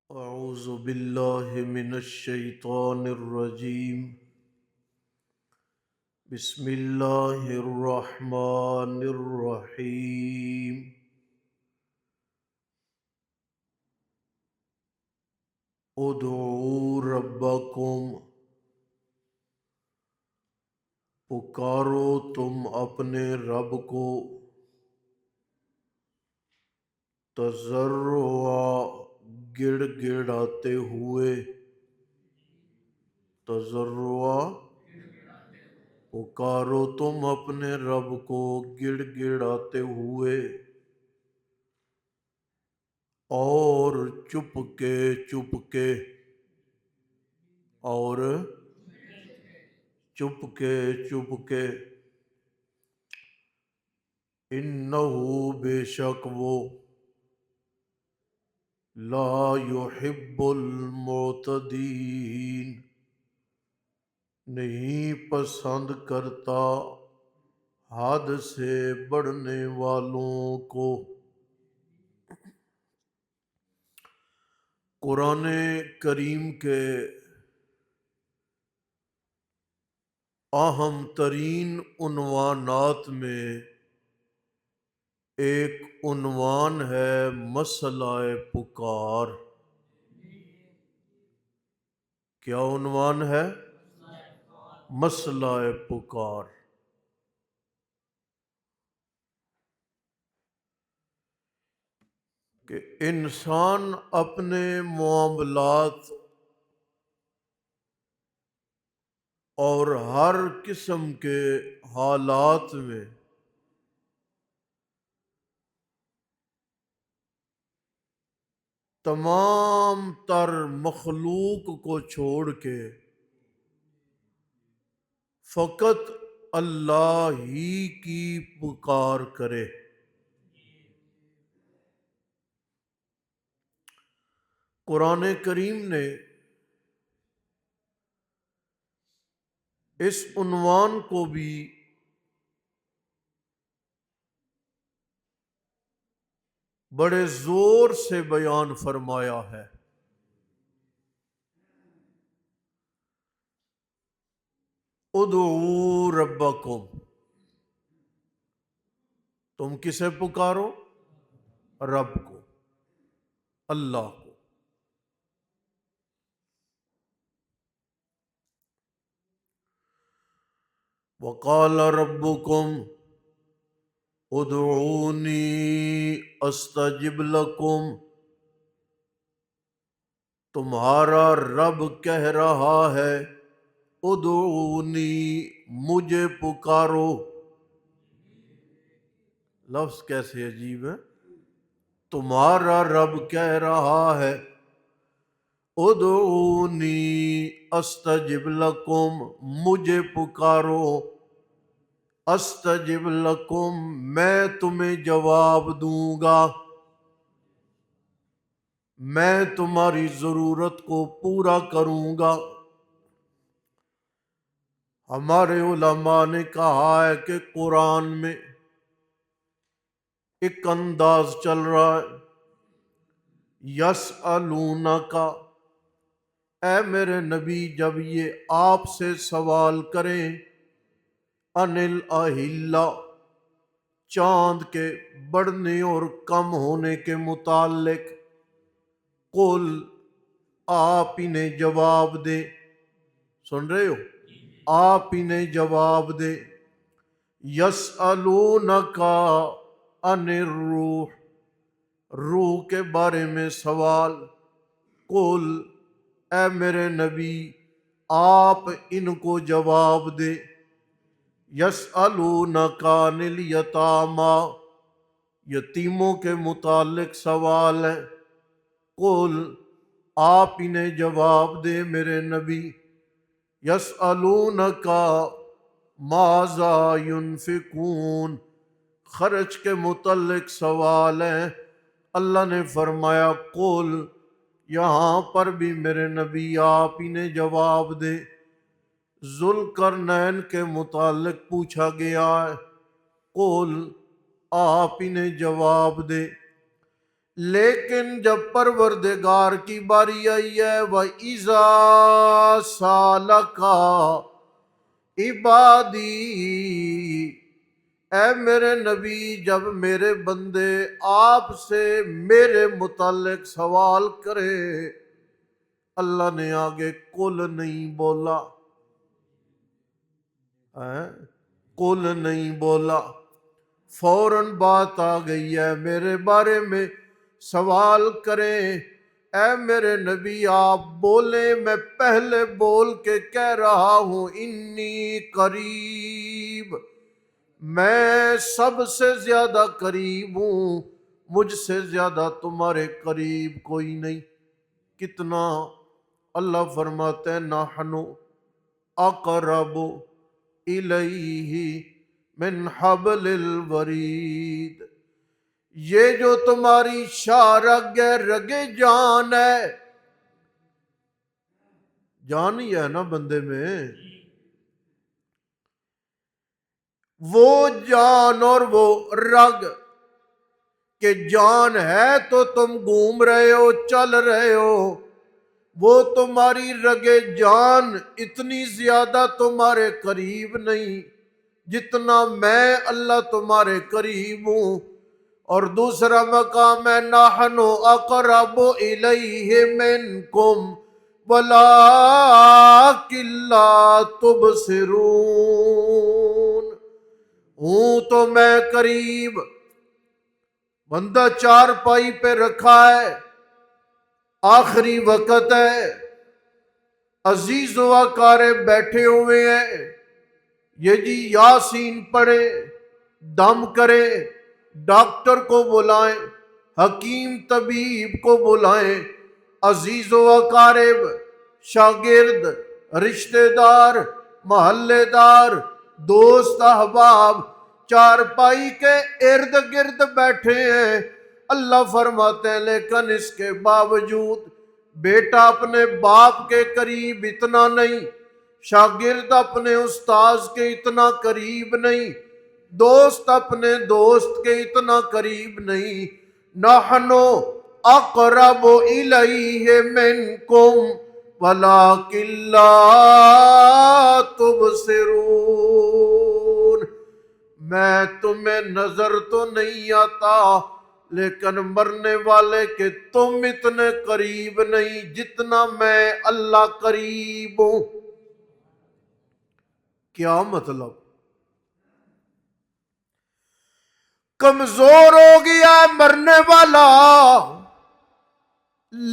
اعوذ باللہ من الشیطان الرجیم بسم اللہ الرحمن الرحیم ادعوا ربکم، پکارو تم اپنے رب کو، تضرعا، گڑ گڑاتے ہوئے، تضرعا، پکارو تم اپنے رب کو گڑ گڑاتے ہوئے اور چپ کے اور چپ کے انہو، بے شک وہ، لا یحب المعتدین، نہیں پسند کرتا حد سے بڑھنے والوں کو۔ قرآن کریم کے اہم ترین عنوانات میں ایک عنوان ہے مسئلہ پکار۔ کیا عنوان ہے؟ مسئلہ پکار۔ کہ انسان اپنے معاملات اور ہر قسم کے حالات میں تمام تر مخلوق کو چھوڑ کے فقط اللہ ہی کی پکار کرے۔ قرآن کریم نے اس عنوان کو بھی بڑے زور سے بیان فرمایا ہے۔ ادعوا ربکم، تم کسے پکارو؟ رب کو، اللہ کو۔ وقال ربکم ادعونی استجب لکم، تمہارا رب کہہ رہا ہے ادعونی، مجھے پکارو۔ لفظ کیسے عجیب ہے، تمہارا رب کہہ رہا ہے ادعونی استجب لکم، مجھے پکارو، استجب لکم، میں تمہیں جواب دوں گا، میں تمہاری ضرورت کو پورا کروں گا۔ ہمارے علماء نے کہا ہے کہ قرآن میں ایک انداز چل رہا ہے، یسألونک، اے میرے نبی جب یہ آپ سے سوال کریں ان الاہلہ، چاند کے بڑھنے اور کم ہونے کے متعلق، قل، آپ انہیں جواب دیں، سن رہے ہو؟ آپ انہیں جواب دیں، یسألونک عن الروح، روح کے بارے میں سوال، قل، اے میرے نبی آپ ان کو جواب دے، یسألونک عن الیتامی، یتیموں کے متعلق سوال ہے، قل، آپ انہیں جواب دے میرے نبی، یسألونک ماذا ينفقون، خرچ کے متعلق سوال ہے، اللہ نے فرمایا قل، یہاں پر بھی میرے نبی آپ انہیں جواب دے۔ ذوالقرنین کے متعلق پوچھا گیا ہے، قل، آپ انہیں جواب دے، لیکن جب پروردگار کی باری آئی ہے وَإِذَا سَأَلَكَ عبادی، اے میرے نبی جب میرے بندے آپ سے میرے متعلق سوال کرے، اللہ نے آگے کل نہیں بولا، کل نہیں بولا، فوراً بات آ گئی ہے میرے بارے میں سوال کریں، اے میرے نبی آپ بولیں، میں پہلے بول کے کہہ رہا ہوں انی قریب، میں سب سے زیادہ قریب ہوں، مجھ سے زیادہ تمہارے قریب کوئی نہیں۔ کتنا؟ اللہ فرماتے ہیں نحن اقرب الیہ من حبل الورید، یہ جو تمہاری شارگ ہے، رگ جان ہے، جان ہی ہے نا بندے میں، وہ جان اور وہ رگ کہ جان ہے تو تم گھوم رہے ہو، چل رہے ہو، وہ تمہاری رگ جان اتنی زیادہ تمہارے قریب نہیں جتنا میں اللہ تمہارے قریب ہوں۔ اور دوسرا مقام ہے نحن اقرب الیہ منکم ولکن لا تبصرون، ہوں تو میں قریب، بندہ چار پائی پہ رکھا ہے، آخری وقت ہے، عزیز و اقارب بیٹھے ہوئے ہیں، یہ جی یاسین پڑھے، دم کرے، ڈاکٹر کو بلائیں، حکیم طبیب کو بلائیں، عزیز و اقارب، شاگرد، رشتہ دار، محلے دار، دوست احباب چارپائی کے ارد گرد بیٹھے ہیں، اللہ فرماتے ہیں لیکن اس کے باوجود بیٹا اپنے باپ کے قریب اتنا نہیں، شاگرد اپنے استاذ کے اتنا قریب نہیں، دوست اپنے دوست کے اتنا قریب نہیں، نحن اقرب الیہ منکم ولکن لا تبصرون، میں تمہیں نظر تو نہیں آتا لیکن مرنے والے کہ تم اتنے قریب نہیں جتنا میں اللہ قریب ہوں۔ کیا مطلب؟ کمزور ہو گیا مرنے والا،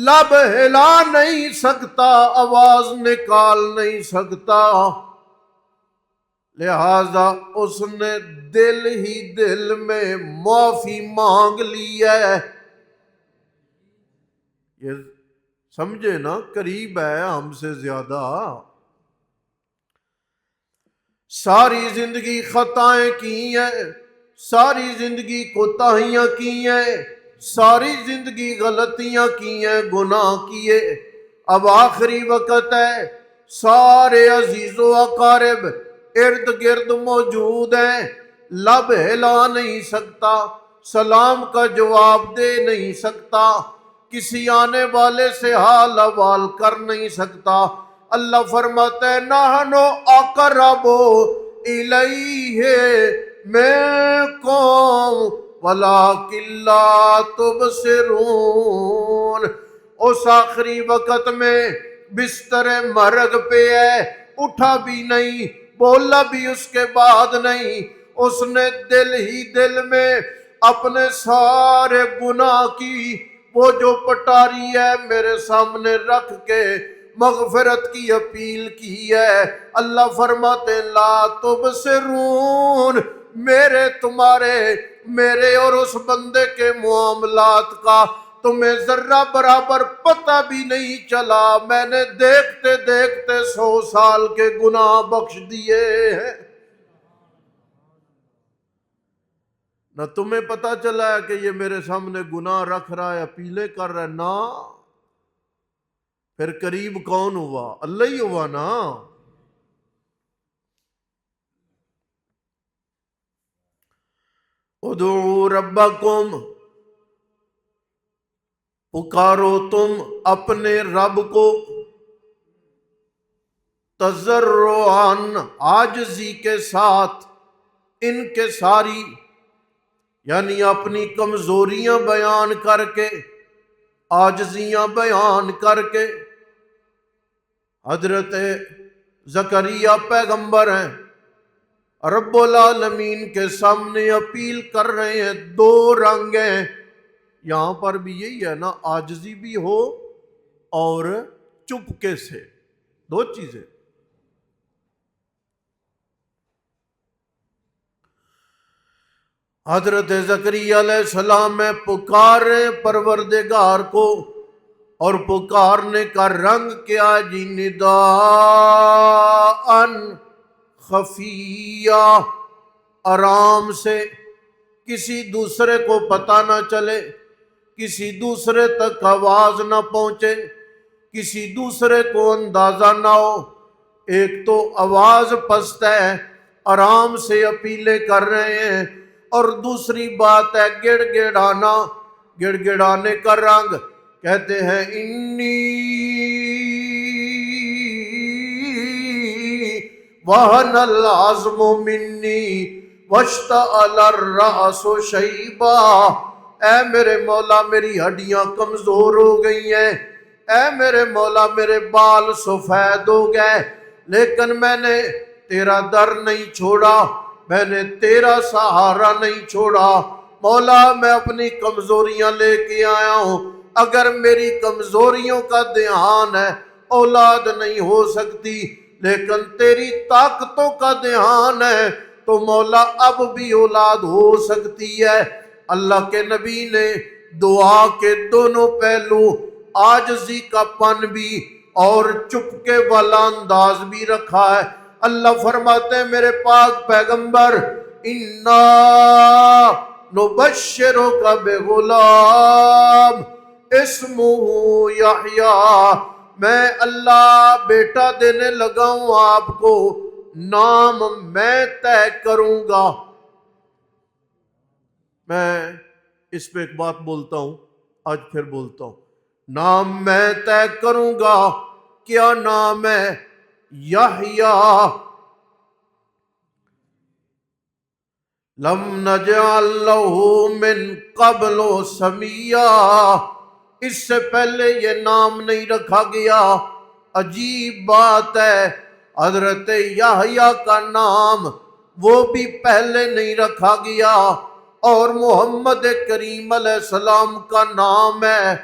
لب ہلا نہیں سکتا، آواز نکال نہیں سکتا، لہذا اس نے دل ہی دل میں معافی مانگ لی ہے۔ یہ سمجھے نا، قریب ہے ہم سے زیادہ، ساری زندگی خطائیں کی ہیں، ساری زندگی کوتاہیاں کی ہیں، ساری زندگی غلطیاں کی ہیں، گناہ کیے، اب آخری وقت ہے، سارے عزیز و اقارب ارد گرد موجود ہیں، لب ہلا نہیں سکتا، سلام کا جواب دے نہیں سکتا، کسی آنے والے سے حال احوال کر نہیں سکتا، اللہ فرماتے ہیں نحن اقرب الیہ منکم ولکن لا تبصرون، اس آخری وقت میں بستر مرگ پہ ہے، اٹھا بھی نہیں، بولا بھی اس کے بعد نہیں، اس نے دل ہی دل میں اپنے سارے گناہ کی وہ جو پٹاری ہے میرے سامنے رکھ کے مغفرت کی اپیل کی ہے۔ اللہ فرماتے لا تبصرون، میرے تمہارے، میرے اور اس بندے کے معاملات کا تمہیں ذرہ برابر پتہ بھی نہیں چلا، میں نے دیکھتے دیکھتے 100 سال کے گناہ بخش دیے ہیں، نہ تمہیں پتہ چلا ہے کہ یہ میرے سامنے گناہ رکھ رہا ہے، اپیلیں کر رہا ہے، نہ پھر قریب کون ہوا؟ اللہ ہی ہوا نا۔ ادعوا ربکم، پکارو تم اپنے رب کو تضرعاً، عاجزی کے ساتھ، انکساری یعنی اپنی کمزوریاں بیان کر کے، عاجزیاں بیان کر کے۔ حضرت زکریا پیغمبر ہیں، رب العالمین کے سامنے اپیل کر رہے ہیں، دو رنگ ہیں، یہاں پر بھی یہی ہے نا، عاجزی بھی ہو اور چپکے سے، دو چیزیں۔ حضرت زکریا علیہ السلام میں پکارے پروردگار کو، اور پکارنے کا رنگ کیا جی؟ نداءً خفیہ، آرام سے، کسی دوسرے کو پتہ نہ چلے، کسی دوسرے تک آواز نہ پہنچے، کسی دوسرے کو اندازہ نہ ہو۔ ایک تو آواز پست ہے، آرام سے اپیلیں کر رہے ہیں، اور دوسری بات ہے گڑ گڑانا، گڑ گڑانے کا رنگ۔ کہتے ہیں انی وہن العظم منی واشتعل الرأس شیبا، اے میرے مولا میری ہڈیاں کمزور ہو گئی ہیں، اے میرے مولا میرے بال سفید ہو گئے، لیکن میں نے تیرا در نہیں چھوڑا، میں نے تیرا سہارا نہیں چھوڑا۔ مولا میں اپنی کمزوریاں لے کے آیا ہوں، اگر میری کمزوریوں کا دھیان ہے اولاد نہیں ہو سکتی، لیکن تیری طاقتوں کا دھیان ہے تو مولا اب بھی اولاد ہو سکتی ہے۔ اللہ کے نبی نے دعا کے دونوں پہلو، عاجزی کا پن بھی اور چپکے والا انداز بھی رکھا ہے۔ اللہ فرماتے ہیں میرے پاک پیغمبر، اِنَّا نُبَشِّرُكَ بِغُلَامٍ اسمہ یحییٰ، میں اللہ بیٹا دینے لگا ہوں آپ کو، نام میں طے کروں گا۔ میں اس پہ ایک بات بولتا ہوں، آج پھر بولتا ہوں، نام میں طے کروں گا۔ کیا نام ہے؟ یحییٰ۔ لم نجعل لہ من قبل سمیہ، اس سے پہلے یہ نام نہیں رکھا گیا۔ عجیب بات ہے، حضرت یحییٰ کا نام وہ بھی پہلے نہیں رکھا گیا، اور محمد کریم علیہ السلام کا نام ہے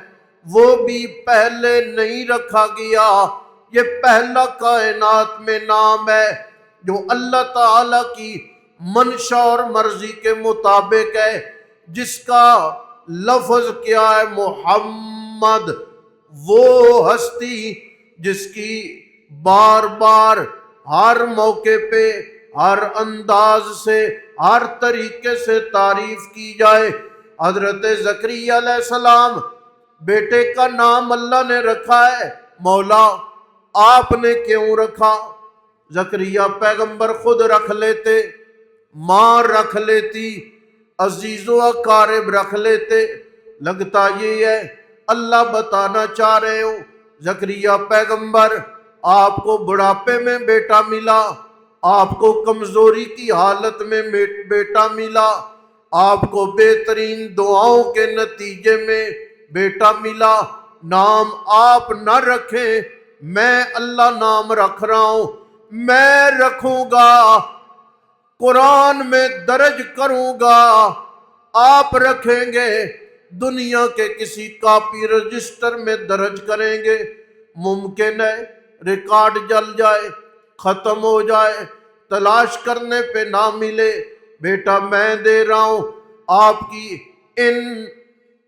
وہ بھی پہلے نہیں رکھا گیا۔ یہ پہلا کائنات میں نام ہے جو اللہ تعالی کی منشا اور مرضی کے مطابق ہے، جس کا لفظ کیا ہے؟ محمد۔ وہ ہستی جس کی بار بار ہر موقع پہ، ہر انداز سے، ہر طریقے سے تعریف کی جائے۔ حضرت زکریا علیہ السلام، بیٹے کا نام اللہ نے رکھا ہے، مولا آپ نے کیوں رکھا؟ زکریا پیغمبر خود رکھ لیتے، ماں رکھ لیتی، عزیز و اقارب رکھ لیتے، لگتا یہ ہے اللہ بتانا چاہ رہے ہو زکریا پیغمبر، آپ کو بڑھاپے میں بیٹا ملا، آپ کو کمزوری کی حالت میں بیٹا ملا، آپ کو بہترین دعاؤں کے نتیجے میں بیٹا ملا، نام آپ نہ رکھیں، میں اللہ نام رکھ رہا ہوں، میں رکھوں گا، قرآن میں درج کروں گا، آپ رکھیں گے، دنیا کے کسی کاپی رجسٹر میں درج کریں گے، ممکن ہے ریکارڈ جل جائے، ختم ہو جائے، تلاش کرنے پہ نہ ملے، بیٹا میں دے رہا ہوں، آپ کی ان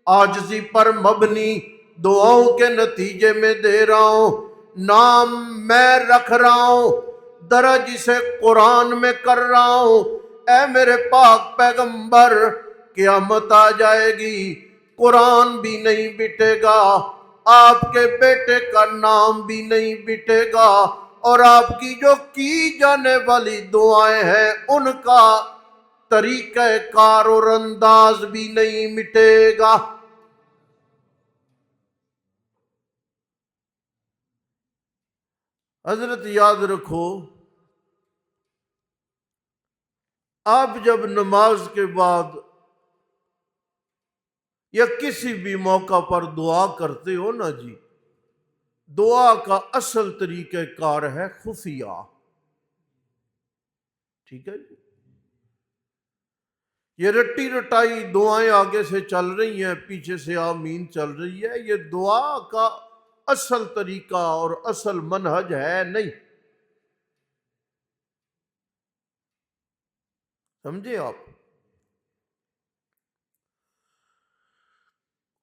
عاجزی پر مبنی دعاؤں کے نتیجے میں دے رہا ہوں، نام میں رکھ رہا ہوں، درج اسے قرآن میں کر رہا ہوں۔ اے میرے پاک پیغمبر، قیامت آ جائے گی، قرآن بھی نہیں بٹے گا، آپ کے بیٹے کا نام بھی نہیں بٹے گا، اور آپ کی جو کی جانے والی دعائیں ہیں ان کا طریقہ کار اور انداز بھی نہیں مٹے گا۔ حضرت یاد رکھو، آپ جب نماز کے بعد یا کسی بھی موقع پر دعا کرتے ہو نا جی، دعا کا اصل طریقہ کار ہے خفیہ. ٹھیک ہے جی؟ یہ رٹی رٹائی دعائیں آگے سے چل رہی ہیں، پیچھے سے آمین چل رہی ہے، یہ دعا کا اصل طریقہ اور اصل منہج ہے نہیں. سمجھے آپ؟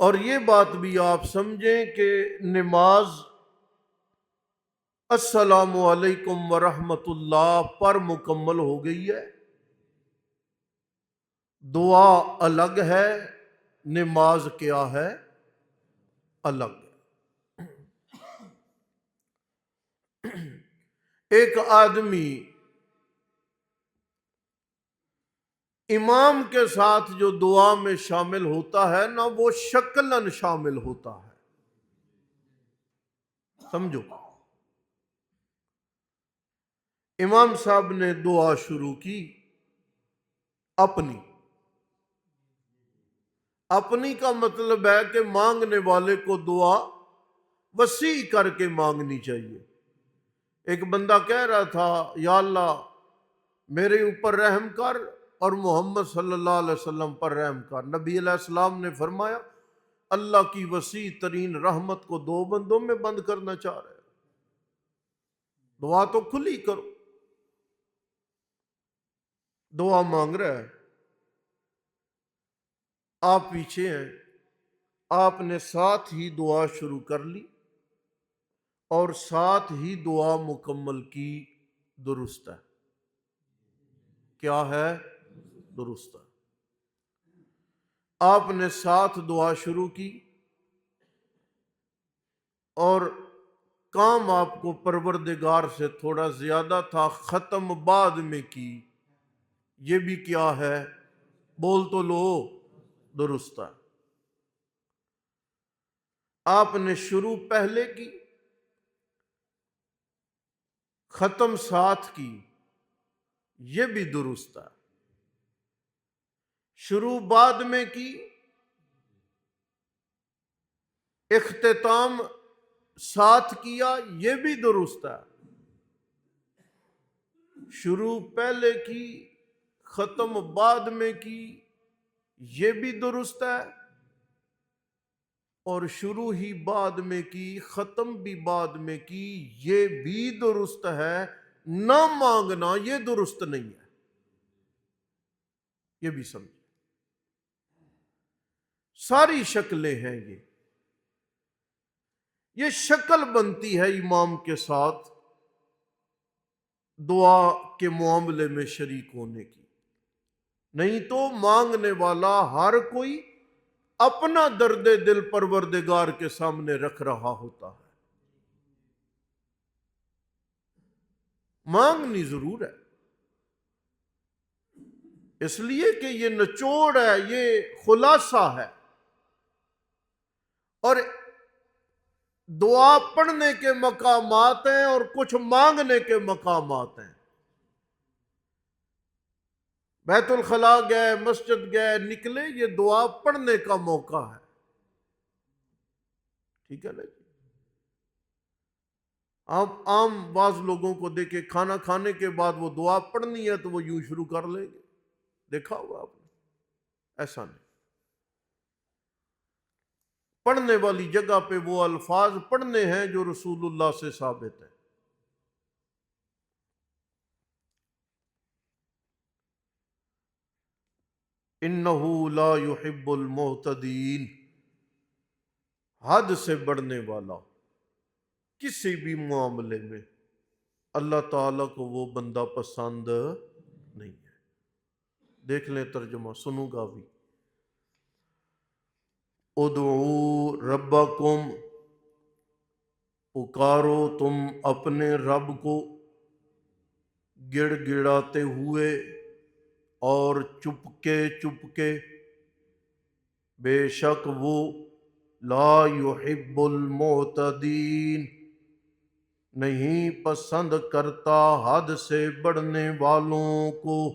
اور یہ بات بھی آپ سمجھیں کہ نماز السلام علیکم ورحمۃ اللہ پر مکمل ہو گئی ہے. دعا الگ ہے، نماز کیا ہے؟ الگ. ایک آدمی امام کے ساتھ جو دعا میں شامل ہوتا ہے نا، وہ شکلاً شامل ہوتا ہے. سمجھو، امام صاحب نے دعا شروع کی اپنی کا مطلب ہے کہ مانگنے والے کو دعا وسیع کر کے مانگنی چاہیے. ایک بندہ کہہ رہا تھا یا اللہ میرے اوپر رحم کر اور محمد صلی اللہ علیہ وسلم پر رحم کر. نبی علیہ السلام نے فرمایا اللہ کی وسیع ترین رحمت کو دو بندوں میں بند کرنا چاہ رہے. دعا تو کھلی کرو. دعا مانگ رہا ہے، آپ پیچھے ہیں، آپ نے ساتھ ہی دعا شروع کر لی اور ساتھ ہی دعا مکمل کی. درست ہے. کیا ہے؟ درست ہے. آپ نے ساتھ دعا شروع کی اور کام آپ کو پروردگار سے تھوڑا زیادہ تھا، ختم بعد میں کی. یہ بھی کیا ہے؟ بول تو لو. درست ہے. آپ نے شروع پہلے کی، ختم ساتھ کی. یہ بھی درست ہے. شروع بعد میں کی، اختتام ساتھ کیا. یہ بھی درست ہے. شروع پہلے کی، ختم بعد میں کی. یہ بھی درست ہے. اور شروع ہی بعد میں کی، ختم بھی بعد میں کی. یہ بھی درست ہے. نہ مانگنا یہ درست نہیں ہے. یہ بھی سمجھ. ساری شکلیں ہیں. یہ شکل بنتی ہے امام کے ساتھ دعا کے معاملے میں شریک ہونے کی. نہیں تو مانگنے والا ہر کوئی اپنا درد دل پروردگار کے سامنے رکھ رہا ہوتا ہے. مانگنی ضرور ہے، اس لیے کہ یہ نچوڑ ہے، یہ خلاصہ ہے. اور دعا پڑھنے کے مقامات ہیں اور کچھ مانگنے کے مقامات ہیں. بیت الخلاء گئے، مسجد گئے، نکلے، یہ دعا پڑھنے کا موقع ہے. ٹھیک ہے نا جی؟ آپ عام بعض لوگوں کو دیکھے کھانا کھانے کے بعد وہ دعا پڑھنی ہے تو وہ یوں شروع کر لیں گے. دیکھا ہوگا آپ نے؟ ایسا نہیں. پڑھنے والی جگہ پہ وہ الفاظ پڑھنے ہیں جو رسول اللہ سے ثابت ہیں. انہو لا یحب المعتدین. حد سے بڑھنے والا کسی بھی معاملے میں اللہ تعالیٰ کو وہ بندہ پسند نہیں ہے. دیکھ لیں ترجمہ، سنوں گا بھی. ادعو ربکم، پکارو تم اپنے رب کو، گڑ گڑاتے ہوئے اور چپکے چپکے. بے شک وہ لا یحب المعتدین، نہیں پسند کرتا حد سے بڑھنے والوں کو۔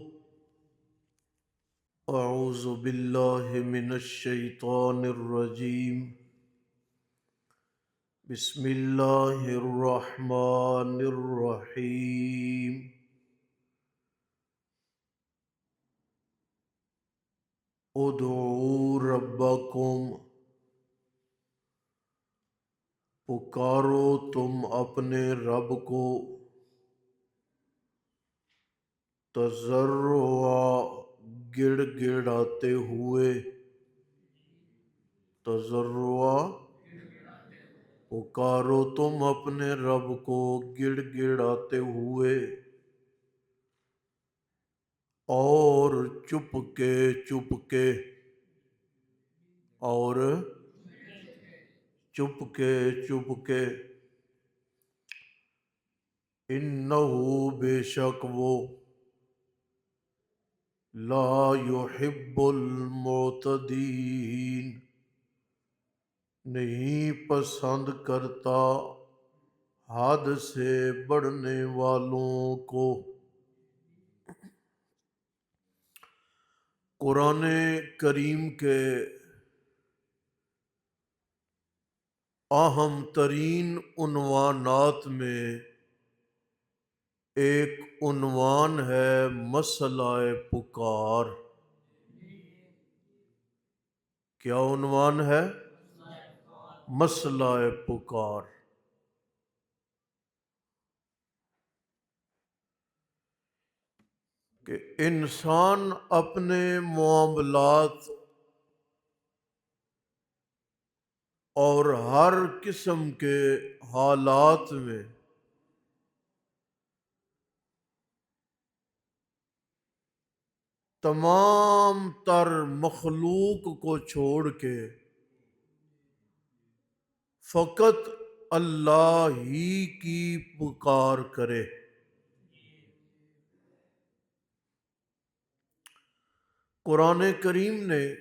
اعوذ باللہ من الشیطان الرجیم، بسم اللہ الرحمن الرحیم۔ ادعوا ربکم، پکارو تم اپنے رب کو، تضرعا، گڑ گڑاتے ہوئے، تضرعا، پکارو تم اپنے رب کو گڑ گڑاتے ہوئے، اور چپ کے، اور چپ کے، انہو بے شک وہ، لا یحب المعتدین، نہیں پسند کرتا حد سے بڑھنے والوں کو۔ قرآن کریم کے اہم ترین عنوانات میں ایک عنوان ہے مسئلہ پکار۔ کیا عنوان ہے؟ مسئلہ پکار۔ کہ انسان اپنے معاملات اور ہر قسم کے حالات میں تمام تر مخلوق کو چھوڑ کے فقط اللہ ہی کی پکار کرے۔ قرآن کریم نے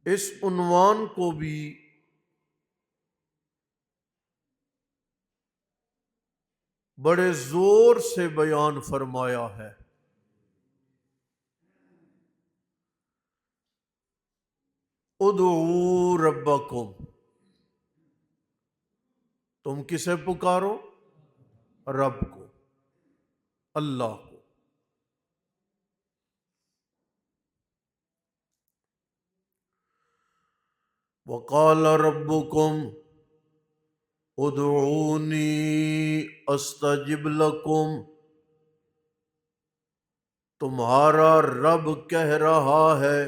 اس عنوان کو بھی بڑے زور سے بیان فرمایا ہے۔ ادعوا ربکم، تم کسے پکارو؟ رب کو، اللہ کو۔ وقال ربکم ادعونی استجب لکم، تمہارا رب کہہ رہا ہے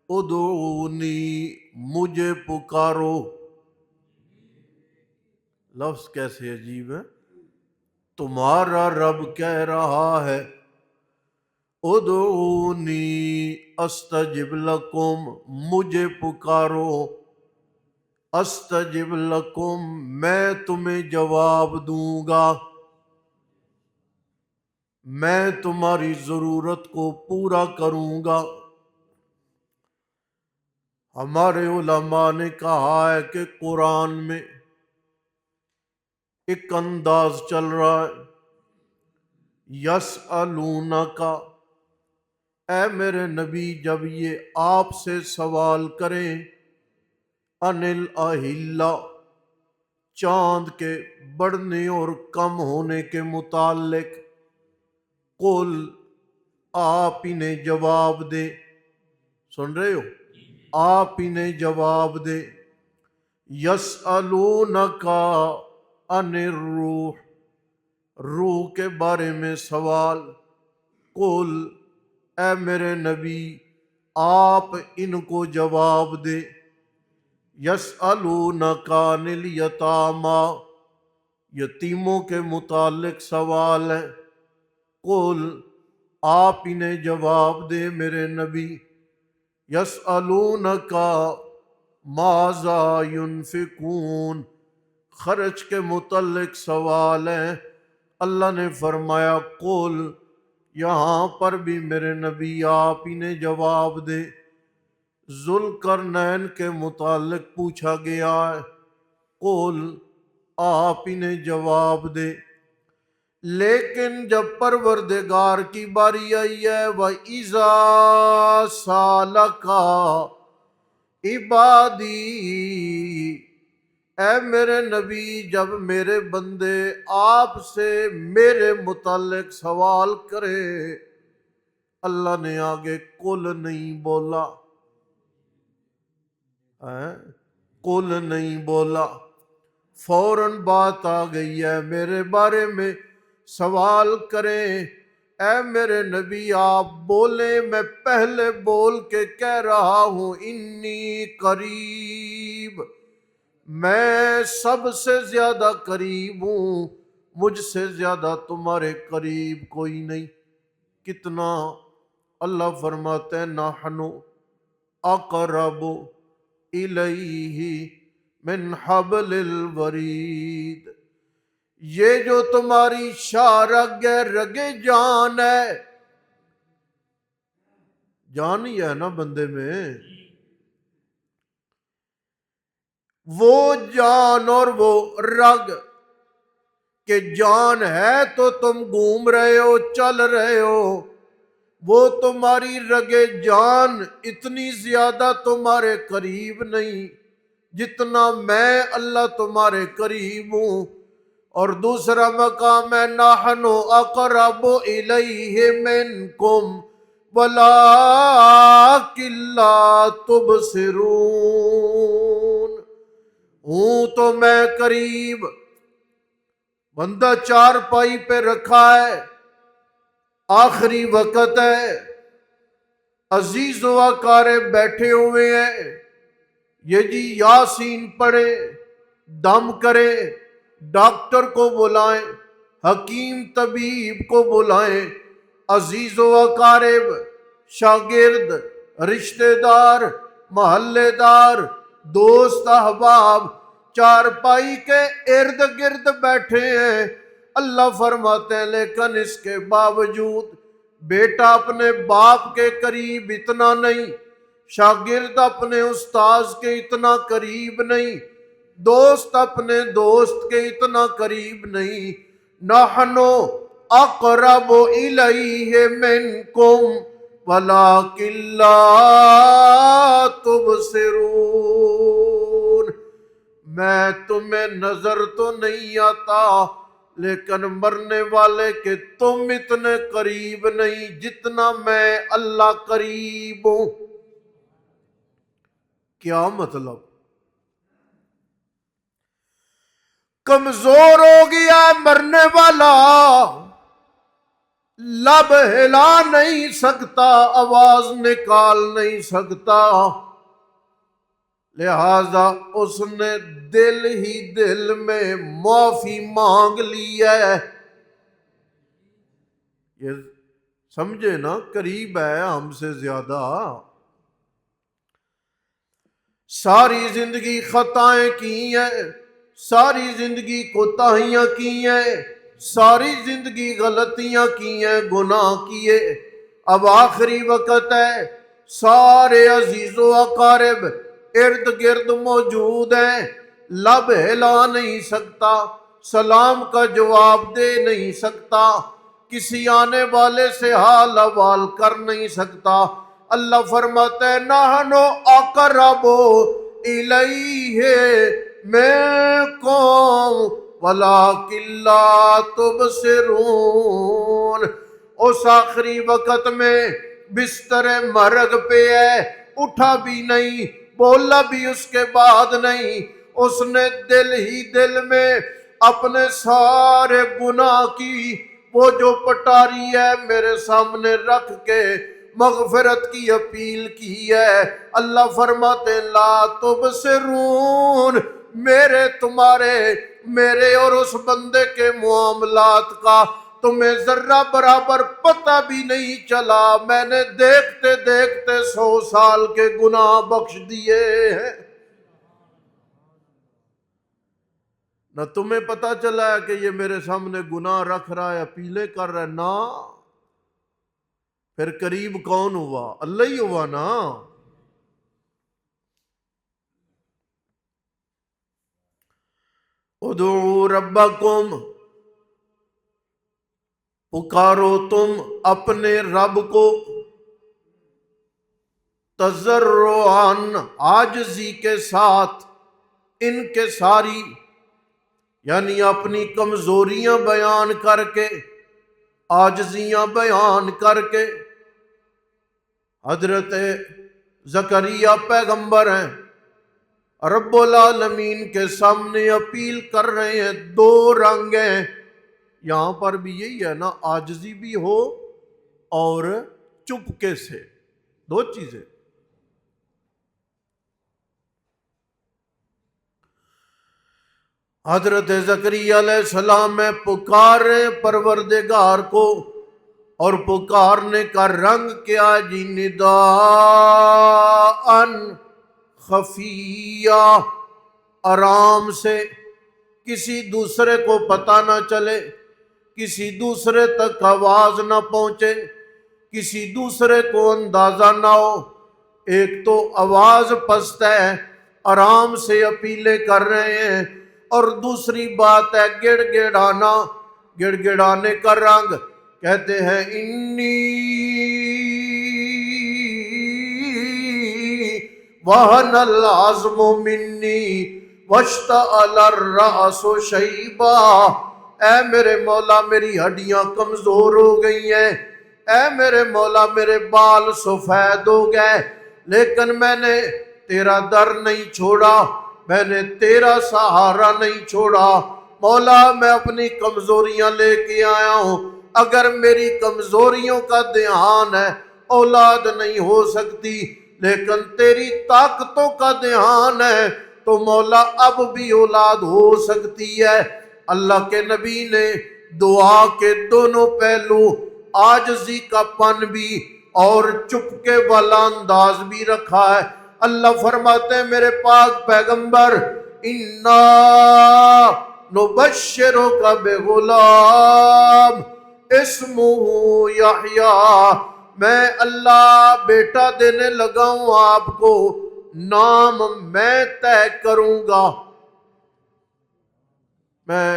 ادعونی، مجھے پکارو۔ لفظ کیسے عجیب ہے، تمہارا رب کہہ رہا ہے ادعونی استجب لکم، مجھے پکارو، استجب لکم، میں تمہیں جواب دوں گا، میں تمہاری ضرورت کو پورا کروں گا۔ ہمارے علماء نے کہا ہے کہ قرآن میں ایک انداز چل رہا ہے، یسألونک، اے میرے نبی جب یہ آپ سے سوال کریں عن الاہلہ، چاند کے بڑھنے اور کم ہونے کے متعلق، قل، آپ انہیں جواب دیں، سن رہے ہو؟ آپ انہیں جواب دیں، یسألونک عن الروح، روح کے بارے میں سوال، قل، اے میرے نبی آپ ان کو جواب دے، یسألونک عن الیتامی، یتیموں کے متعلق سوال ہے، قل، آپ انہیں جواب دے میرے نبی، یسألونک ماذا ينفقون، خرچ کے متعلق سوال ہے۔ اللہ نے فرمایا قل، یہاں پر بھی میرے نبی آپ انہیں جواب دے۔ ذوالقرنین کے متعلق پوچھا گیا ہے، قل آپ انہیں جواب دے، لیکن جب پروردگار کی باری آئی ہے وَإِذَا سَأَلَكَ عِبَادِي، اے میرے نبی جب میرے بندے آپ سے میرے متعلق سوال کرے، اللہ نے آگے کل نہیں بولا، کل نہیں بولا، فوراً بات آ گئی ہے میرے بارے میں سوال کریں، اے میرے نبی آپ بولیں، میں پہلے بول کے کہہ رہا ہوں انی قریب، میں سب سے زیادہ قریب ہوں، مجھ سے زیادہ تمہارے قریب کوئی نہیں۔ کتنا؟ اللہ فرماتے ہیں نحن اقرب الیہ من حبل الورید، یہ جو تمہاری شاہ رگ ہے، رگ جان ہے، جان ہی ہے نا بندے میں، وہ جان اور وہ رگ کہ جان ہے تو تم گھوم رہے ہو، چل رہے ہو، وہ تمہاری رگ جان اتنی زیادہ تمہارے قریب نہیں جتنا میں اللہ تمہارے قریب ہوں۔ اور دوسرا مقام ہے نحن اقرب الیہ منکم ولکن لا تبصرون، ہوں تو میں قریب، بندہ چار پائی پہ رکھا ہے، آخری وقت ہے، عزیز و اقارب بیٹھے ہوئے ہیں، یہ جی یاسین پڑھے، دم کرے، ڈاکٹر کو بلائیں، حکیم طبیب کو بلائیں، عزیز و اقارب، شاگرد، رشتہ دار، محلے دار، دوست احباب چار پائی کے ارد گرد بیٹھے ہیں، اللہ فرماتے ہیں لیکن اس کے باوجود بیٹا اپنے باپ کے قریب اتنا نہیں، شاگرد اپنے استاذ کے اتنا قریب نہیں، دوست اپنے دوست کے اتنا قریب نہیں، نحن اقرب الیہ منکم ولکن لا تبصرون، میں تمہیں نظر تو نہیں آتا لیکن مرنے والے کہ تم اتنے قریب نہیں جتنا میں اللہ قریب ہوں۔ کیا مطلب؟ کمزور ہو گیا مرنے والا، لب ہلا نہیں سکتا، آواز نکال نہیں سکتا، لہذا اس نے دل ہی دل میں معافی مانگ لی ہے۔ یہ سمجھے نا، قریب ہے ہم سے زیادہ، ساری زندگی خطائیں کی ہیں، ساری زندگی کوتاہیاں کی ہیں، ساری زندگی غلطیاں کی ہیں، گناہ کیے، اب آخری وقت ہے، سارے عزیز و اقارب ارد گرد موجود ہیں، لب ہلا نہیں سکتا، سلام کا جواب دے نہیں سکتا، کسی آنے والے سے حال احوال کر نہیں سکتا۔ اللہ فرماتے ہیں نحن اقرب الیہ منکم ولکن لا تبصرون، اس آخری وقت میں بستر مرگ پہ ہے، اٹھا بھی نہیں، بولا بھی اس کے بعد نہیں، اس نے دل ہی دل میں اپنے سارے گناہ کی وہ جو پٹاری ہے میرے سامنے رکھ کے مغفرت کی اپیل کی ہے۔ اللہ فرماتے لا تبصرون، میرے تمہارے، میرے اور اس بندے کے معاملات کا تمہیں ذرہ برابر پتہ بھی نہیں چلا، میں نے دیکھتے دیکھتے 100 سال کے گناہ بخش دیے ہیں۔ نہ تمہیں پتہ چلا ہے کہ یہ میرے سامنے گناہ رکھ رہا ہے، اپیلیں کر رہا ہے، نہ پھر قریب کون ہوا؟ اللہ ہی ہوا نا۔ ادعوا ربکم، پکارو تم اپنے رب کو، تضرعاً، عاجزی کے ساتھ، انکساری یعنی اپنی کمزوریاں بیان کر کے، عاجزیاں بیان کر کے۔ حضرت زکریا پیغمبر ہیں، رب العالمین کے سامنے اپیل کر رہے ہیں، دو رنگ ہیں، یہاں پر بھی یہی ہے نا، عاجزی بھی ہو اور چپکے سے، دو چیزیں۔ حضرت زکریا علیہ السلام میں پکارے پروردگار کو، اور پکارنے کا رنگ کیا جی؟ نداءً خفیہ، آرام سے، کسی دوسرے کو پتہ نہ چلے، کسی دوسرے تک آواز نہ پہنچے، کسی دوسرے کو اندازہ نہ ہو۔ ایک تو آواز پست ہے، آرام سے اپیلیں کر رہے ہیں، اور دوسری بات ہے گڑ گڑانا، گڑ گڑانے کا رنگ۔ کہتے ہیں انی وہن العظم منی واشتعل الرأس شیبا، اے میرے مولا میری ہڈیاں کمزور ہو گئی ہیں، اے میرے مولا میرے بال سفید ہو گئے، لیکن میں نے تیرا در نہیں چھوڑا، میں نے تیرا سہارا نہیں چھوڑا۔ مولا میں اپنی کمزوریاں لے کے آیا ہوں، اگر میری کمزوریوں کا دھیان ہے اولاد نہیں ہو سکتی، لیکن تیری طاقتوں کا دھیان ہے تو مولا اب بھی اولاد ہو سکتی ہے۔ اللہ کے نبی نے دعا کے دونوں پہلو، عاجزی کا پن بھی اور چپکے والا انداز بھی رکھا ہے۔ اللہ فرماتے ہیں میرے پاک پیغمبر، اِنَّا نُبَشِّرُكَ بِغُلَامٍ اسمہ یحییٰ، میں اللہ بیٹا دینے لگا ہوں آپ کو، نام میں طے کروں گا۔ میں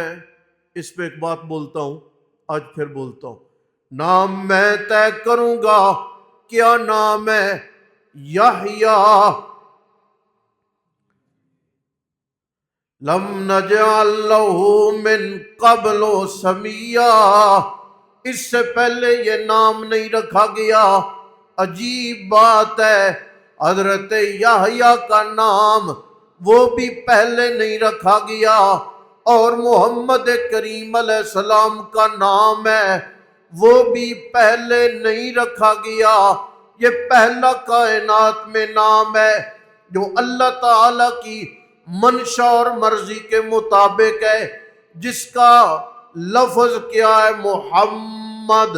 اس پہ ایک بات بولتا ہوں، آج پھر بولتا ہوں، نام میں طے کروں گا۔ کیا نام ہے؟ یحییٰ۔ لم نجعل لہ من قبل سمیہ، اس سے پہلے یہ نام نہیں رکھا گیا۔ عجیب بات ہے، حضرت یحییٰ کا نام وہ بھی پہلے نہیں رکھا گیا، اور محمد کریم علیہ السلام کا نام ہے وہ بھی پہلے نہیں رکھا گیا۔ یہ پہلا کائنات میں نام ہے جو اللہ تعالی کی منشا اور مرضی کے مطابق ہے، جس کا لفظ کیا ہے؟ محمد۔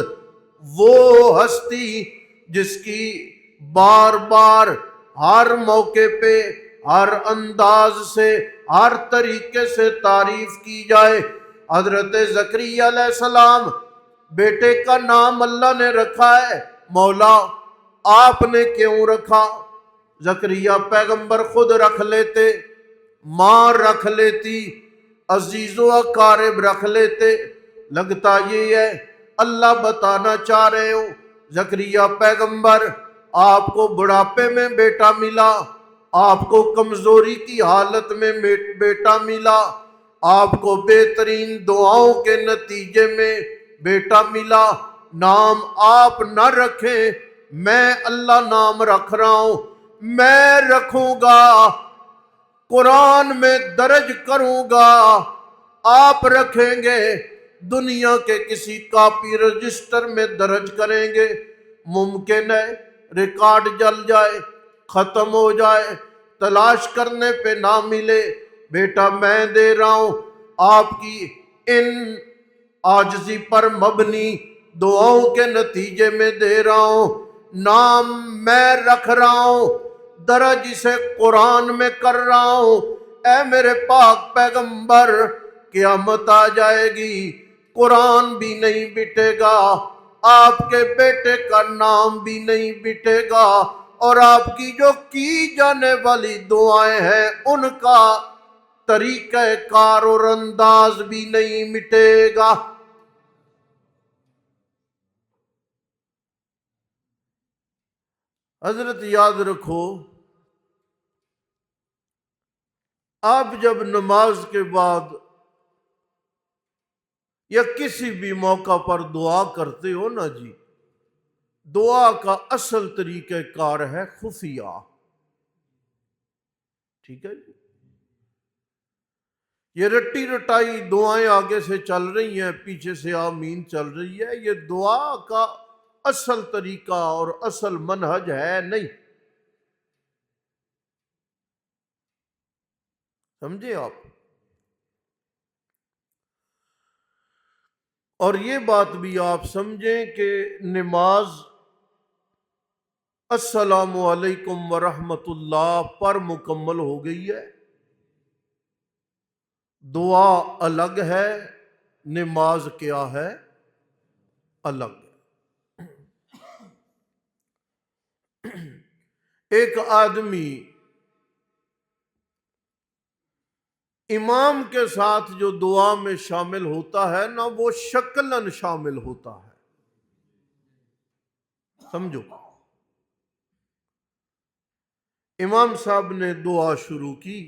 وہ ہستی جس کی بار بار ہر موقع پہ، ہر انداز سے، ہر طریقے سے تعریف کی جائے۔ حضرت زکریا علیہ السلام، بیٹے کا نام اللہ نے رکھا ہے، مولا آپ نے کیوں رکھا؟ زکریا پیغمبر خود رکھ لیتے، ماں رکھ لیتی، عزیز و اقارب رکھ لیتے، لگتا یہ ہے اللہ بتانا چاہ رہے ہو زکریا پیغمبر، آپ کو بڑھاپے میں بیٹا ملا، آپ کو کمزوری کی حالت میں بیٹا ملا، آپ کو بہترین دعاؤں کے نتیجے میں بیٹا ملا، نام آپ نہ رکھیں، میں اللہ نام رکھ رہا ہوں، میں رکھوں گا، قرآن میں درج کروں گا، آپ رکھیں گے، دنیا کے کسی کاپی رجسٹر میں درج کریں گے، ممکن ہے ریکارڈ جل جائے، ختم ہو جائے، تلاش کرنے پہ نہ ملے، بیٹا میں دے رہا ہوں، آپ کی ان عاجزی پر مبنی دعاؤں کے نتیجے میں دے رہا ہوں، نام میں رکھ رہا ہوں، درج اسے قرآن میں کر رہا ہوں۔ اے میرے پاک پیغمبر، قیامت آ جائے گی، قرآن بھی نہیں بٹے گا، آپ کے بیٹے کا نام بھی نہیں بٹے گا، اور آپ کی جو کی جانے والی دعائیں ہیں ان کا طریقہ کار اور انداز بھی نہیں مٹے گا۔ حضرت یاد رکھو، آپ جب نماز کے بعد یا کسی بھی موقع پر دعا کرتے ہو نا جی، دعا کا اصل طریقہ کار ہے خفیہ۔ ٹھیک ہے جی، یہ رٹی رٹائی دعائیں آگے سے چل رہی ہیں، پیچھے سے آمین چل رہی ہے، یہ دعا کا اصل طریقہ اور اصل منہج ہے نہیں۔ سمجھے آپ؟ اور یہ بات بھی آپ سمجھیں کہ نماز السلام علیکم ورحمۃ اللہ پر مکمل ہو گئی ہے، دعا الگ ہے، نماز کیا ہے؟ الگ ہے۔ ایک آدمی امام کے ساتھ جو دعا میں شامل ہوتا ہے نا، وہ شکلاً شامل ہوتا ہے۔ سمجھو، امام صاحب نے دعا شروع کی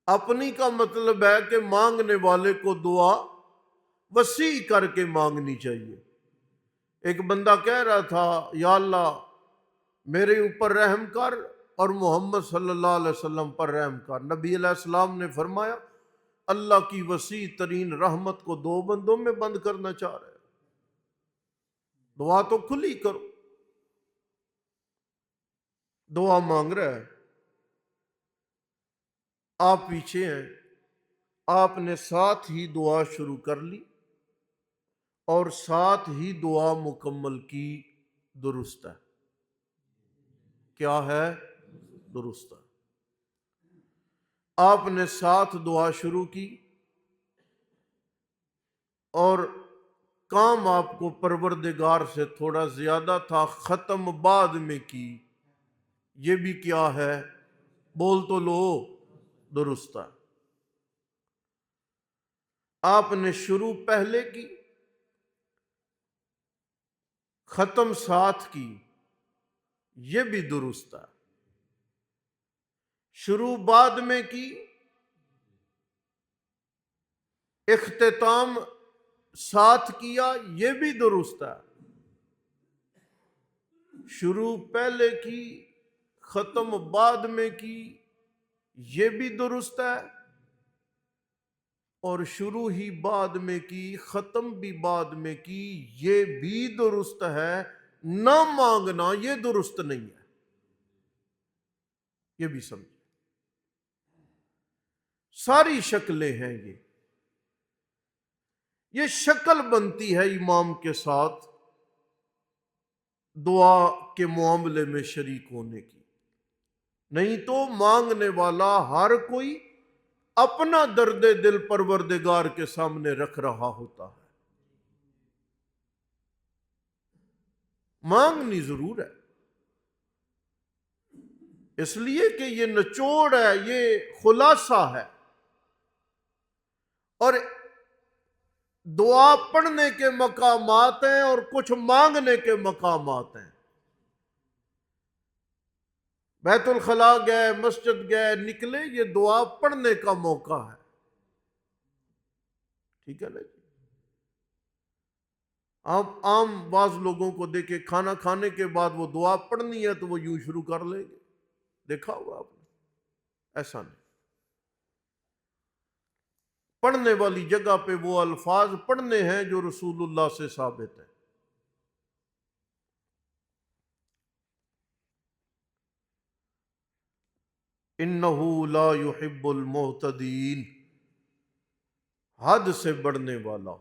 اپنی کا مطلب ہے کہ مانگنے والے کو دعا وسیع کر کے مانگنی چاہیے۔ ایک بندہ کہہ رہا تھا، یا اللہ میرے اوپر رحم کر اور محمد صلی اللہ علیہ وسلم پر رحم کر۔ نبی علیہ السلام نے فرمایا، اللہ کی وسیع ترین رحمت کو دو بندوں میں بند کرنا چاہ رہے ہیں، دعا تو کھلی کرو۔ دعا مانگ رہا ہے، آپ پیچھے ہیں، آپ نے ساتھ ہی دعا شروع کر لی اور ساتھ ہی دعا مکمل کی، درست ہے۔ کیا ہے؟ درست ہے۔ آپ نے ساتھ دعا شروع کی اور کام آپ کو پروردگار سے تھوڑا زیادہ تھا، ختم بعد میں کی، یہ بھی کیا ہے؟ بول تو لو، درست ہے۔ آپ نے شروع پہلے کی، ختم ساتھ کی، یہ بھی درست ہے۔ شروع بعد میں کی، اختتام ساتھ کیا، یہ بھی درست ہے۔ شروع پہلے کی، ختم بعد میں کی، یہ بھی درست ہے، اور شروع ہی بعد میں کی، ختم بھی بعد میں کی، یہ بھی درست ہے۔ نہ مانگنا یہ درست نہیں ہے، یہ بھی سمجھ۔ ساری شکلیں ہیں، یہ شکل بنتی ہے امام کے ساتھ دعا کے معاملے میں شریک ہونے کی، نہیں تو مانگنے والا ہر کوئی اپنا درد دل پروردگار کے سامنے رکھ رہا ہوتا ہے۔ مانگنی ضرور ہے، اس لیے کہ یہ نچوڑ ہے، یہ خلاصہ ہے، اور دعا پڑھنے کے مقامات ہیں اور کچھ مانگنے کے مقامات ہیں۔ بیت الخلاء گئے، مسجد گئے، نکلے، یہ دعا پڑھنے کا موقع ہے۔ ٹھیک ہے نا جی؟ آپ عام بعض لوگوں کو دیکھیں، کھانا کھانے کے بعد وہ دعا پڑھنی ہے تو وہ یوں شروع کر لیں گے، دیکھا ہوگا آپ نے؟ ایسا نہیں، پڑھنے والی جگہ پہ وہ الفاظ پڑھنے ہیں جو رسول اللہ سے ثابت ہیں۔ انہو لا یحب المعتدین، حد سے بڑھنے والا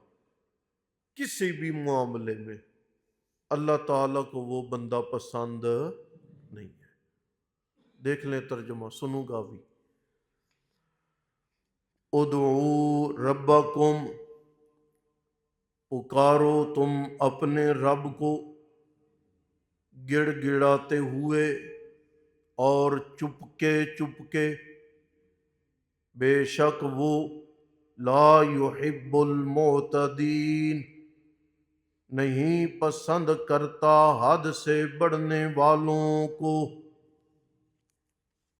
کسی بھی معاملے میں اللہ تعالیٰ کو وہ بندہ پسند نہیں ہے۔ دیکھ لیں ترجمہ، سنوں گا بھی۔ ادعو ربکم، پکارو تم اپنے رب کو، گڑ گڑاتے ہوئے، اور چپکے بے شک وہ لا یحب المعتدین نہیں پسند کرتا حد سے بڑھنے والوں کو۔